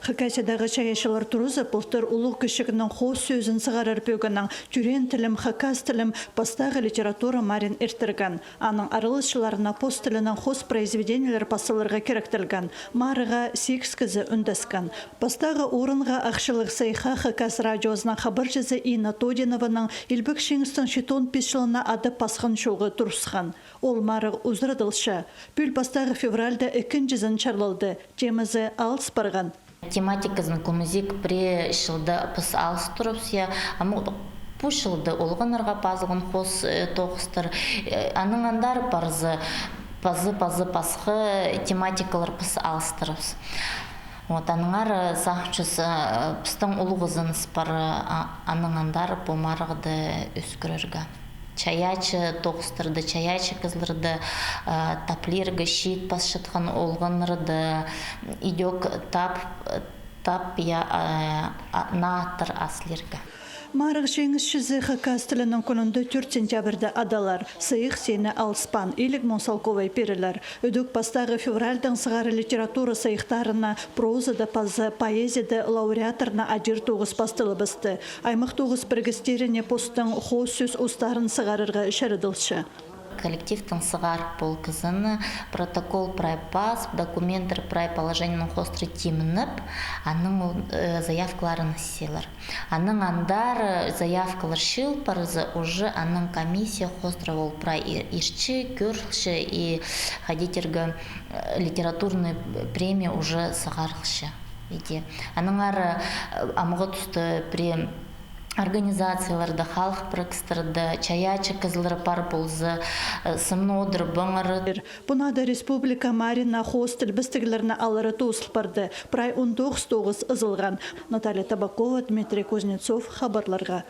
Хакасиядағы чаяшылар тұрызы бұлтыр ұлық күшігінің қос сөзін сығарар бөгінің түрен тілім, хакас тілім бастағы литература марин эртірген. Аның арылышыларына пост тілінің қос произведениялар басылырға керектілген. Марыға секс кізі үндескен. Бастағы орынға ақшылық сайха хакас радиозына хабар жызы Ина Тодинованың Илбек Шеңістің шетон пешіліна ады пасқын шоғы тұрысқан. Ол марық ұзырдылшы. Бүл бастағы февральда 2 жызын чарлылды. Темізі алыс барған. Тематикасын көмізек пре шылды пыс алыс тұрыпсия, амы пушылды олғынырға пазығын қос тоқыстыр. Аның андар пазы пасқы тематикалар пыс алыс тұрыпс. Аныңар сақчыз пыстың ұлғызын спар аның андар помарғыды өскіріргі. Чаячы тоқыстырды, чаячы кызлырды, таплиргі шит пасшытқан олғынырды, идек тап я наттыр аслергі. Марық жеңіс шізі хакас тілінің күнінде 4 сентябрді адалар, сыйық сені алыспан, илік Монсалковай перілер. Өдік бастағы февральдің сығары литература сыйықтарына, прозада пазы, поэзияда лауреаторына адир тоғыз бастылы бісті. Аймақ тоғыз біргістеріне посттың қос сөз ұстарын сығарырға үшәріділші. Коллективтің сығар бол кызыны, протокол прай пас, документтер прай положениның қостры темініп, аның заявкаларын селер. Аның андар заявкалар шыл парызы уже аның комиссия қостры ол прай ишчі, көрші и ходитергі литературный премия уже сығарылшы. Аныңар амығы тұсты премия организацияларды, халық пракстырды, чаячы кызлары пар болзы, сымнодыр, бұңыры. Бұнада республика Марина хостел бістігілеріні алыры тоғысыл барды. Прай 19 ызылған. Наталья Табакова, Дмитрий Кузнецов, хабарларға.